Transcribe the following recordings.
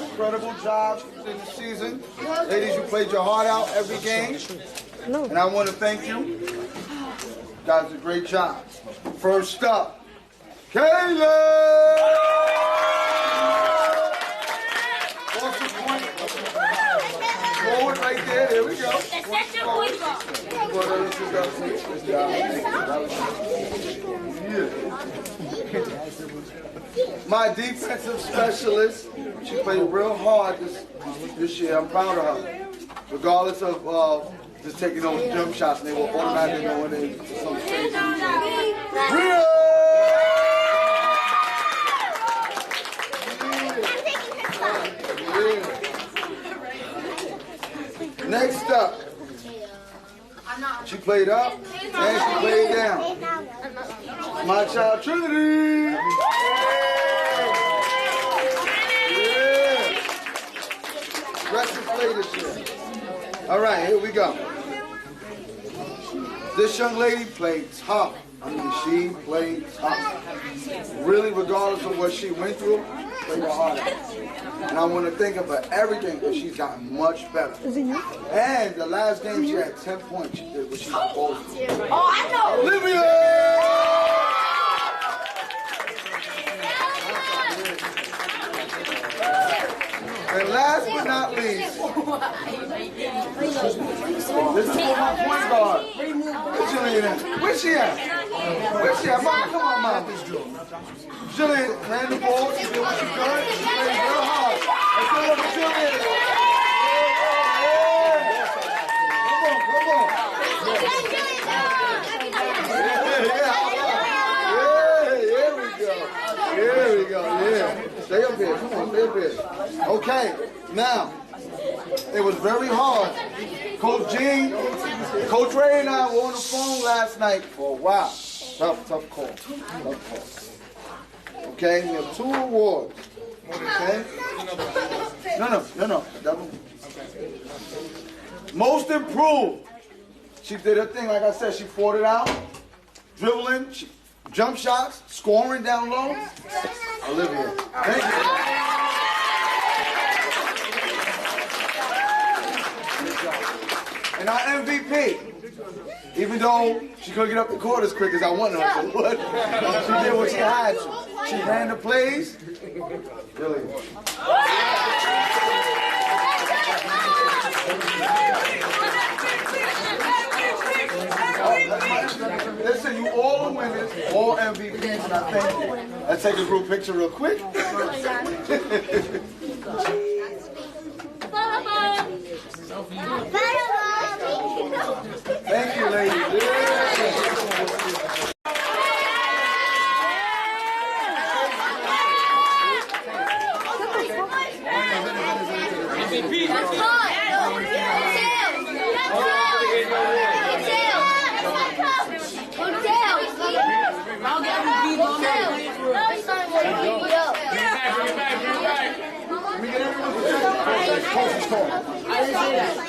Incredible job in the season. Ladies, you played your heart out every game. And I want to thank you. You guys did a great job. First up, Kayla! Awesome point. Forward right there. There we go. That's your point My defensive specialist, she played real hard this year. I'm proud of her. Regardless of just taking those jump shots, and they were automatically going into some crazy. Next up, she played up and she played down. My child Trinity. Aggressive play this year. All right, here we go. This young lady played tough. I mean, she played tough. Really, regardless of what she went through, played her heart out. And I want to thank her for everything, because she's gotten much better. And the last game, she had 10 points. She did what she was supposed to. Oh, I know. Olivia! And last but not least, this is for my point guard. Where's she at? Where's she at? Mama, come on, Mama. Jillian ran the ball. She did what she could. She played real hard. Let's go over Jillian. Come on. Here we go. Yeah. Stay up here. Come on, stay up here. Okay, now, it was very hard. Coach Gene, Coach Ray and I were on the phone last night for a while. Tough call. Okay, we have 2 awards. Okay? No. Most improved. She did her thing, like I said, she fought it out. Dribbling, jump shots, scoring down low. Olivia. Thank you. And our MVP, even though she couldn't get up the court as quick as I wanted her to, but she did what she had to. She ran the plays. Really. Listen, you all are winners, all MVPs, and I thank you. Let's take a group picture real quick. Thank you, ladies.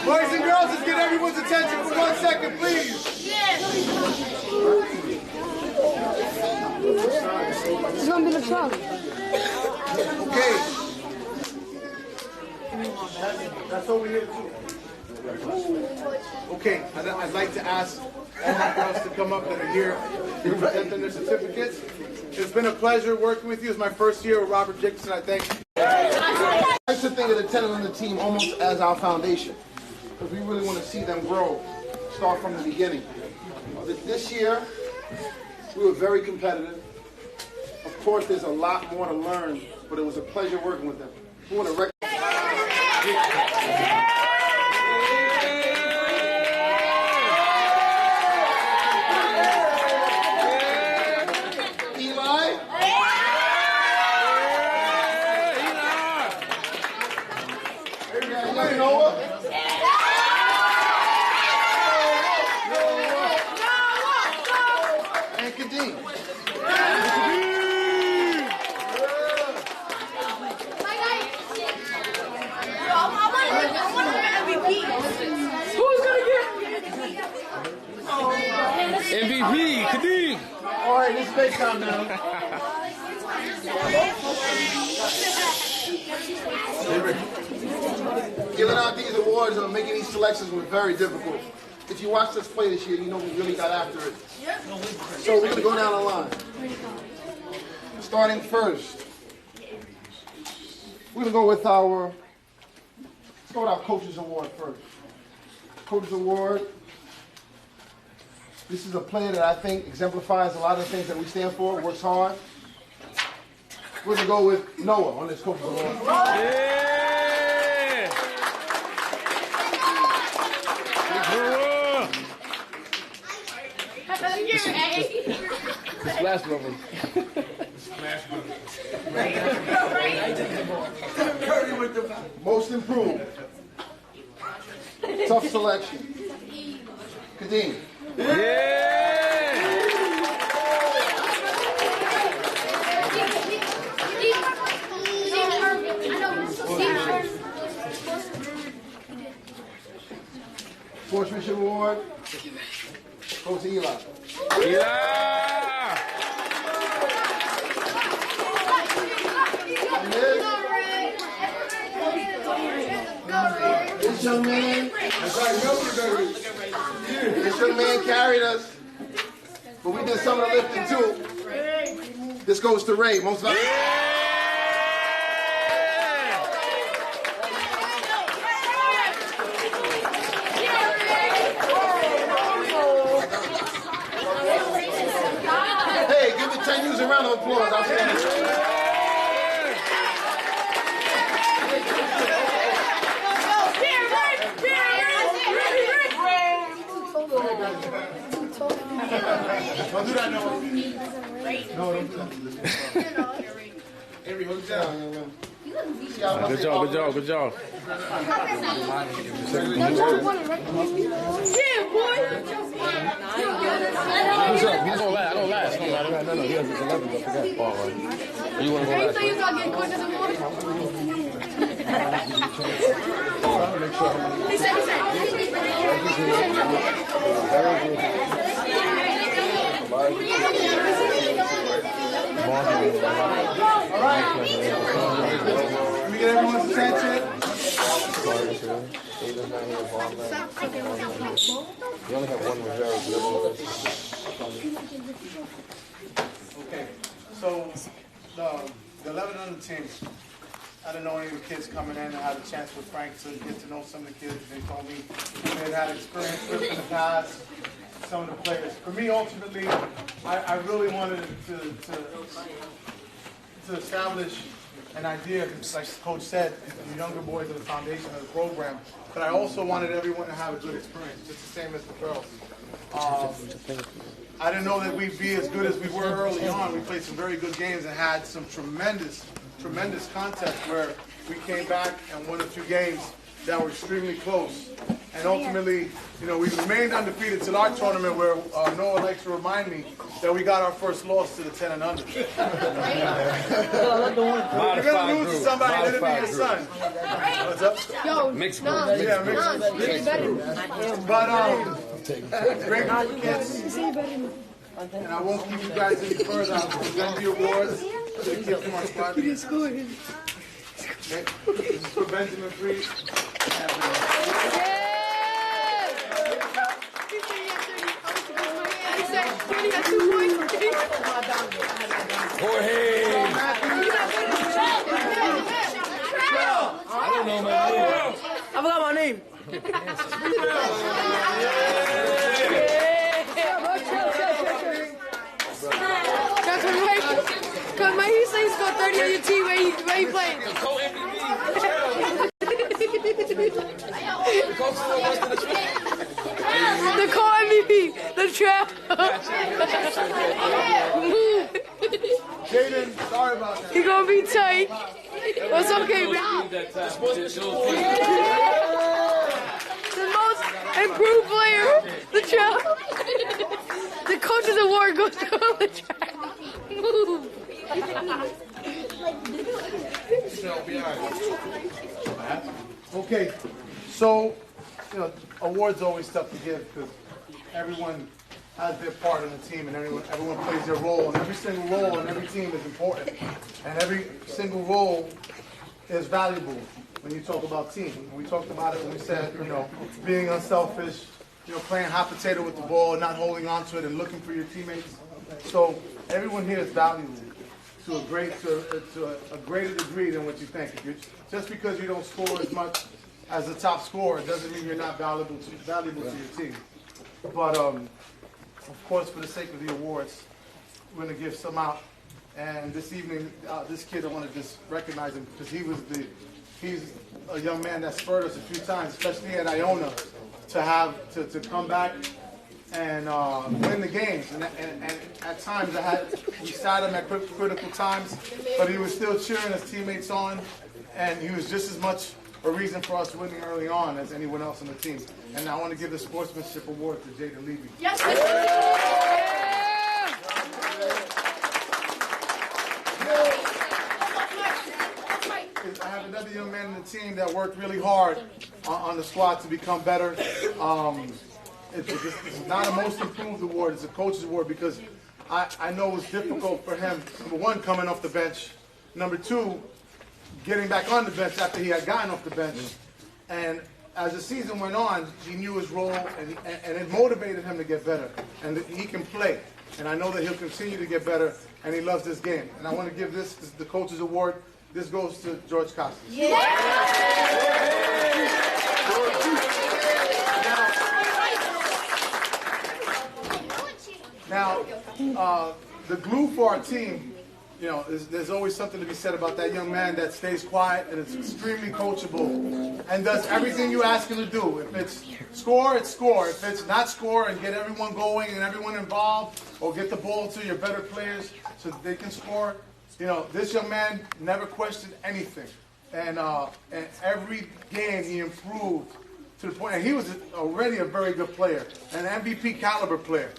Boys and girls, let's get everyone's attention for 1 second, please. This is gonna be the trunk. Okay. That's what we're here to do. Okay, I'd like to ask all my girls to come up that are here to present them their certificates. It's been a pleasure working with you. It's my first year with Robert Jacobson. I thank you. I like to think of the talent on the team almost as our foundation, because we really want to see them grow, start from the beginning. This year, we were very competitive. Of course, there's a lot more to learn, but it was a pleasure working with them. We want to MVP, Kadeem. All right, this is FaceTime now. Giving out these awards and making these selections was very difficult. If you watched us play this year, you know we really got after it. So we're going to go down the line. Starting first, we're going to go with our, let's go with our Coaches Award first. Coaches Award. This is a player that I think exemplifies a lot of the things that we stand for, works hard. We're going to go with Noah on this Coaches Award. Yeah! Splash Brothers. Most improved. Tough selection. Kadeem. Sportsmanship Award. Go to Eli. This young man, this young man carried us, but we did some of the lifting too. This goes to Ray, most likely. Hey, give the 10 users a round of applause. Don't do that, no. No, don't do that. Avery, hold it down. Good job, good job, good job. Yeah, boy. Who's up? He's gonna last. I don't last. No, he has his 11, but forget. Oh, right. You wanna go last? You gonna get Coaches Award? He said. All right. Let me get everyone's attention. You only have one reserve. Okay, so the 11 on the team, I didn't know any of the kids coming in. I had a chance with Frank to get to know some of the kids. They told me they had experience with in the past, some of the players. For me, ultimately, I really wanted to establish an idea, like the coach said, the younger boys are the foundation of the program, but I also wanted everyone to have a good experience, just the same as the girls. I didn't know that we'd be as good as we were early on. We played some very good games and had some tremendous contests where we came back and won a few games that were extremely close. And ultimately, you know, we remained undefeated till our tournament where Noah likes to remind me that we got our first loss to the 10 and under. You're going to lose to somebody that didn't be your son. What's up? Yo, Mixed nah, group. Yeah, mixed group. But, great group of kids. And I won't keep you guys any further. I'll present the awards. The kids from our squad. Okay. This is for Benjamin Freed. Jorge! I don't know my name. I forgot my name. Cause man, he said he's got 30 on your team where he playing. The co-MVP, the trap. Jaden, sorry about that. He gonna be tight. But it's okay, man. The most improved player, the trap. The Coaches Award goes to the trap. Okay, so, you know, awards are always tough to give because everyone has their part in the team and everyone plays their role, and every single role in every team is important, and every single role is valuable. when you talk about team. We talked about it when we said, being unselfish, playing hot potato with the ball, not holding on to it and looking for your teammates. So everyone here is valuable to a greater degree than what you think. Just because you don't score as much as the top scorer doesn't mean you're not valuable to your team. But of course, for the sake of the awards, we're going to give some out. And this evening, this kid, I want to just recognize him because he's a young man that spurred us a few times, especially at Iona, to come back and win the games. And at times, we sat him at critical times, but he was still cheering his teammates on, and he was just as much a reason for us winning early on as anyone else on the team. And I want to give the Sportsmanship Award to Jaden Levy. Yes, I have another young man in the team that worked really hard on the squad to become better. It's not a most improved award, it's a coach's award because I know it was difficult for him, number one, coming off the bench, number two, getting back on the bench after he had gotten off the bench. And as the season went on, he knew his role and it motivated him to get better. And he can play. And I know that he'll continue to get better and he loves this game. And I want to give this the coach's award. This goes to George Costas. Now, the glue for our team, there's always something to be said about that young man that stays quiet and is extremely coachable and does everything you ask him to do. If it's score, it's score. If it's not score and get everyone going and everyone involved or get the ball to your better players so that they can score, this young man never questioned anything. And every game he improved to the point, and he was already a very good player, an MVP caliber player.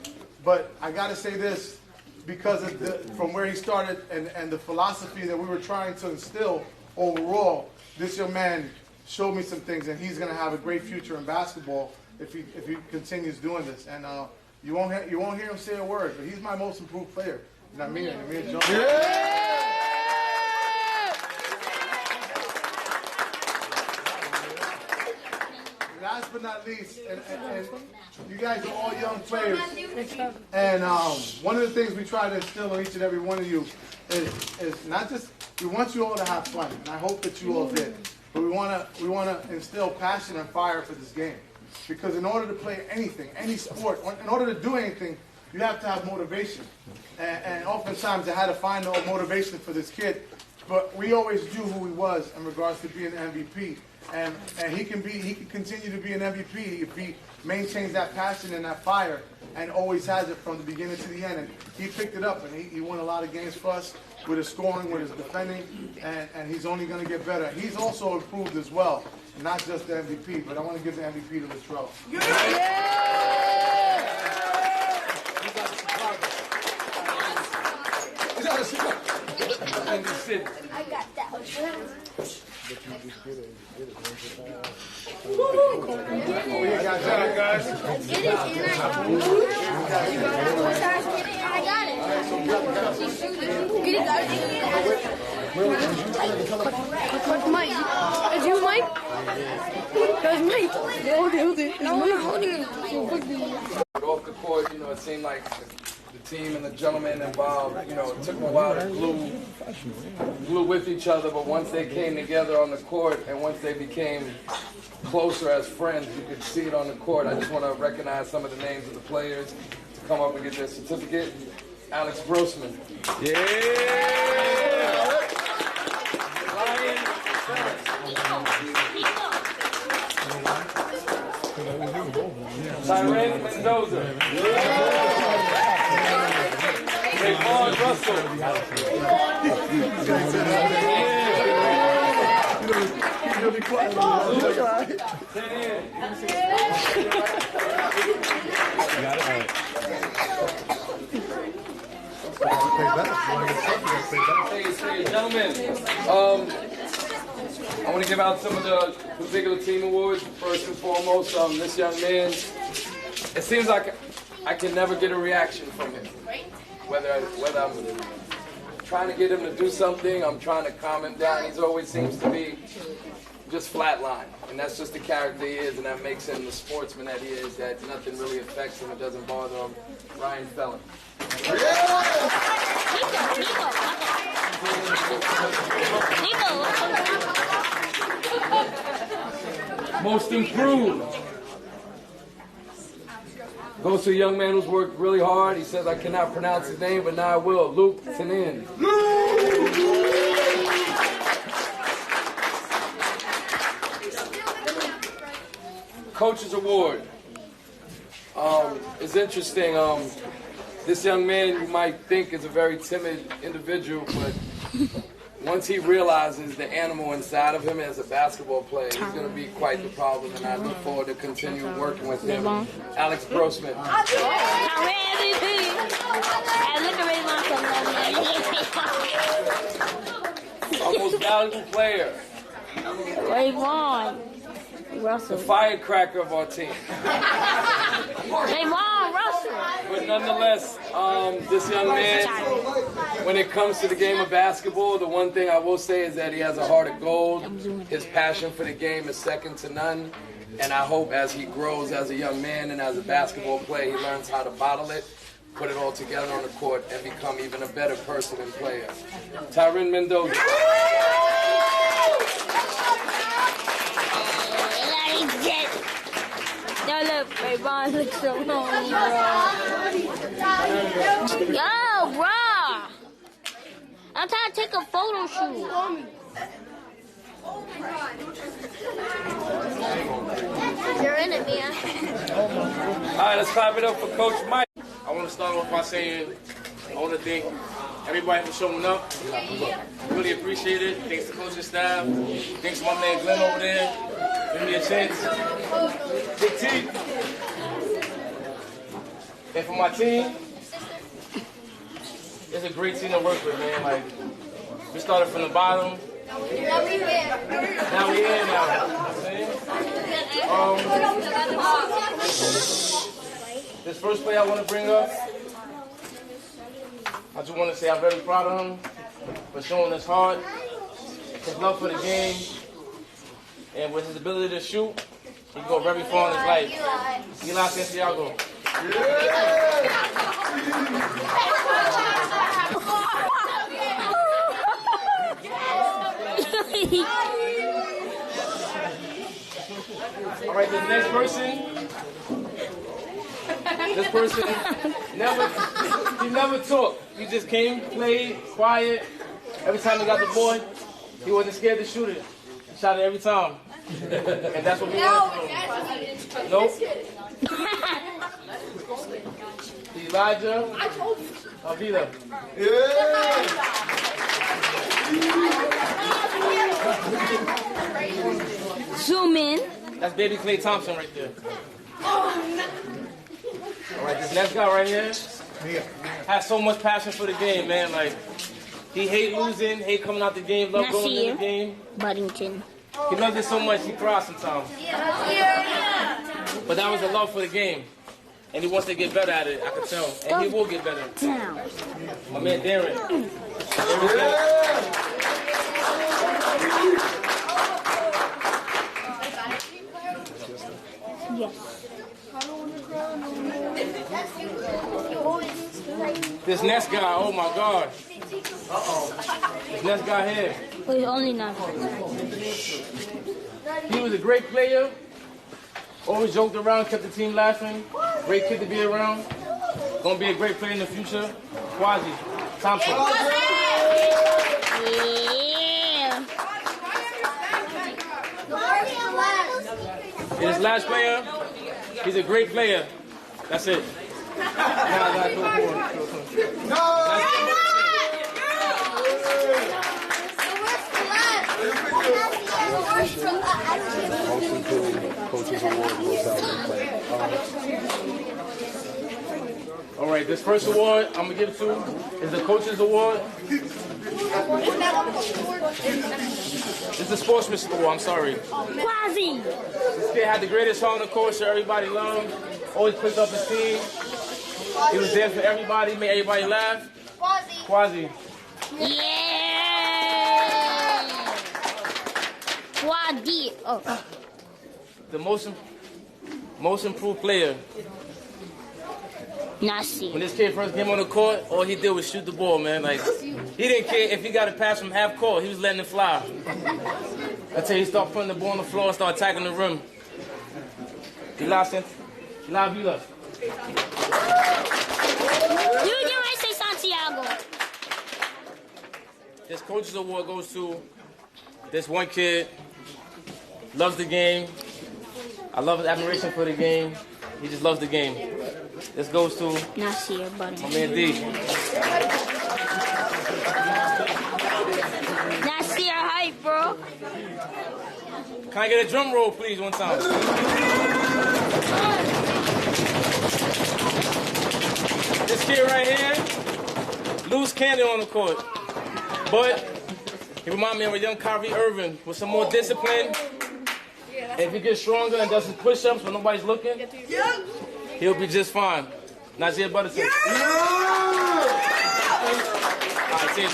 But I got to say this, because of from where he started and the philosophy that we were trying to instill overall, this young man showed me some things, and he's going to have a great future in basketball if he continues doing this. And you won't hear him say a word, but he's my most improved player. And I mean it. I mean it, John. Last but not least, and you guys are all young players, and one of the things we try to instill in each and every one of you is not just, we want you all to have fun, and I hope that you all did, but we want to instill passion and fire for this game, because in order to play anything, any sport, in order to do anything, you have to have motivation, and oftentimes I had to find no motivation for this kid, but we always knew who he was in regards to being an MVP. And he can continue to be an MVP if he maintains that passion and that fire and always has it from the beginning to the end. And he picked it up, and he won a lot of games for us with his scoring, with his defending, and he's only going to get better. He's also improved as well, not just the MVP, but I want to give the MVP to Latrell. I got that one. I got it. What's Mike? Is you Mike? That's Mike. Hold it. No, I'm holding it. Off the court, it seemed like the team and the gentlemen involved, it took a while to glue with each other, but once they came together on the court and once they became closer as friends, you could see it on the court. I just want to recognize some of the names of the players to come up and get their certificate. Alex Grossman. Yeah! Ryan Tyrone Mendoza. Vaughn Russell. Hey, gentlemen, I want to give out some of the particular team awards. First and foremost, this young man, it seems like I can never get a reaction from him. Whether I'm trying to get him to do something, I'm trying to calm him down, he always seems to be just flatline. And that's just the character he is, and that makes him the sportsman that he is, that nothing really affects him, it doesn't bother him. Ryan Felon. Most improved. Goes to a young man who's worked really hard. He says, I cannot pronounce his name, but now I will. Luke Tenin. Coach's Award. It's interesting. This young man you might think is a very timid individual, but once he realizes the animal inside of him as a basketball player, he's going to be quite the problem, and I look forward to continue working with him. Alex Grossman. Our most valuable player. Russell. The firecracker of our team. Russell. But nonetheless, this young man, when it comes to the game of basketball, the one thing I will say is that he has a heart of gold. His passion for the game is second to none. And I hope as he grows as a young man and as a basketball player, he learns how to bottle it, put it all together on the court, and become even a better person and player. Tyron Mendoza. No, look, Ron looks so lonely, bro. Yo, bro. I'm trying to take a photo shoot. You're in it, man. All right, let's clap it up for Coach Mike. I want to start off by saying I want to thank everybody for showing up. Really appreciate it. Thanks to coaching staff. Thanks to my man Glenn over there. Give me a chance. Big T. And for my team, it's a great team to work with, man. Like, we started from the bottom. Now we in now. You know what I'm saying? This first play I want to bring up, I just want to say I'm very proud of him for showing his heart, his love for the game, and with his ability to shoot, he can go very far in his life. Eli Santiago. All right, the next person. This person he never talked. He just came, played, quiet. Every time he got the ball, he wasn't scared to shoot it. He shot it every time. And that's what we want to do. Nope. Elijah Avila. Zoom in. That's baby Klay Thompson right there. All right, this next guy right here has so much passion for the game, man. Like, he hate losing, hate coming out the game, love going in the game. Buddington. He loves it so much, he cries sometimes. But that was a love for the game. And he wants to get better at it, I can tell. And he will get better. My man Darren. Yes. This next guy, oh my God. This next guy here. Wait, only now. He was a great player. Always joked around, kept the team laughing. Great kid to be around. Gonna be a great player in the future. Quasi Thompson. Yeah. His last player, he's a great player. That's it. Coach's Award goes out to the player. All right, this first award I'm gonna give to is the Coach's Award. It's the Sportsmanship Award, I'm sorry. Quasi. This kid had the greatest heart on the court, so everybody loved. Always picked up his team. He was there for everybody, made everybody laugh. Quasi. Yeah. Wadi. Oh. The most improved player. Nasir. When this kid first came on the court, all he did was shoot the ball, man. Like, he didn't care if he got a pass from half court. He was letting it fly. Until he started putting the ball on the floor and started attacking the rim. You lost it. You lost. Junior S.A. Santiago. This coach's award goes to this one kid. Loves the game. I love his admiration for the game. He just loves the game. This goes to Nasir, buddy. my man D. Nasir hype, bro. Can I get a drum roll, please, one time? This kid right here, loose cannon on the court. But he reminds me of a young Kyrie Irving with some more discipline. And if he gets stronger and does his push-ups when nobody's looking, he'll be just fine. Nazir Butterson. All right, see.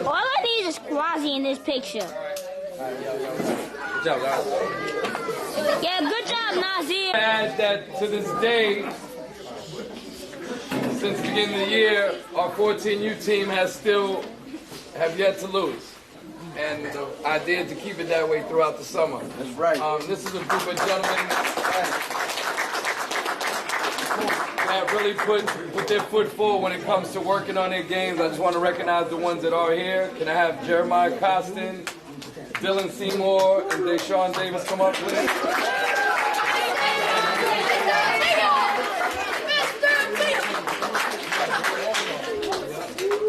All I need is Quasi in this picture. Good job, guys. Yeah, good job, Nasir. Add that to this day, since the beginning of the year, our 14U team have yet to lose. And the idea to keep it that way throughout the summer. That's right. This is a group of gentlemen that really put their foot forward when it comes to working on their games. I just want to recognize the ones that are here. Can I have Jeremiah Costin, Dylan Seymour, and Deshaun Davis come up, please?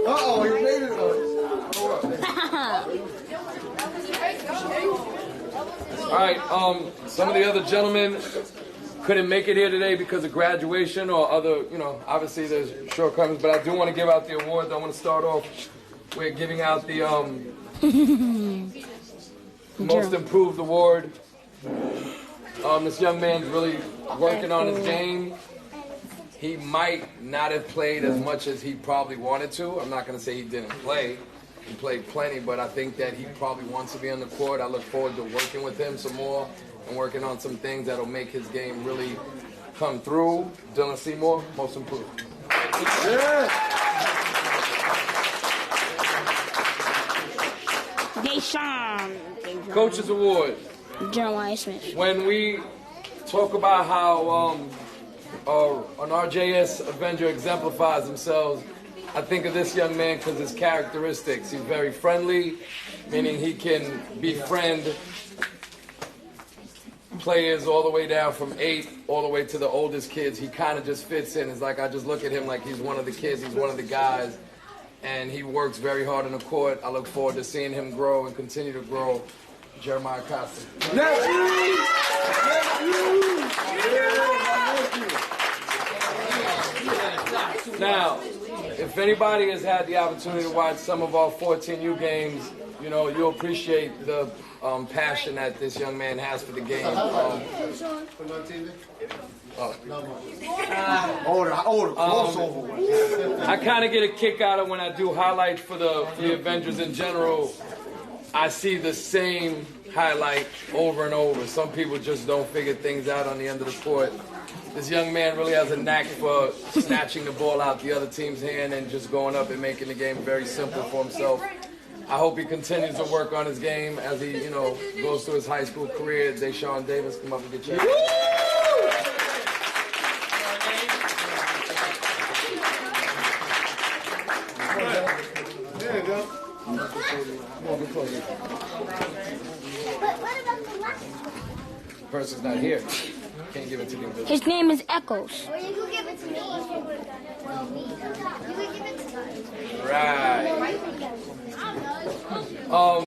Uh-oh, you made it. All right, some of the other gentlemen couldn't make it here today because of graduation or other, obviously there's shortcomings, but I do want to give out the awards. I want to start off with giving out the Most Improved Award. This young man's really working on his game. He might not have played as much as he probably wanted to. I'm not going to say he didn't play. He played plenty, but I think that he probably wants to be on the court. I look forward to working with him some more and working on some things that'll make his game really come through. Dylan Seymour, Most Improved. Deshaun. Coach's Award. Jeremiah Smith. When we talk about how an RJS Avenger exemplifies themselves, I think of this young man because his characteristics. He's very friendly, meaning he can befriend players all the way down from 8 all the way to the oldest kids. He kind of just fits in. It's like I just look at him like he's one of the kids, he's one of the guys, and he works very hard on the court. I look forward to seeing him grow and continue to grow. Jeremiah Costa. Now, if anybody has had the opportunity to watch some of our 14U games, you'll appreciate the passion that this young man has for the game. I kind of get a kick out of when I do highlights for the Avengers in general. I see the same highlight over and over. Some people just don't figure things out on the end of the court. This young man really has a knack for snatching the ball out the other team's hand and just going up and making the game very simple for himself. I hope he continues to work on his game as he, goes through his high school career. Deshaun Davis, come up and get you. There you go. The person's not here. Can't give it to me. His name is Echoes. Or you can give it to me. You can give it to me. Right.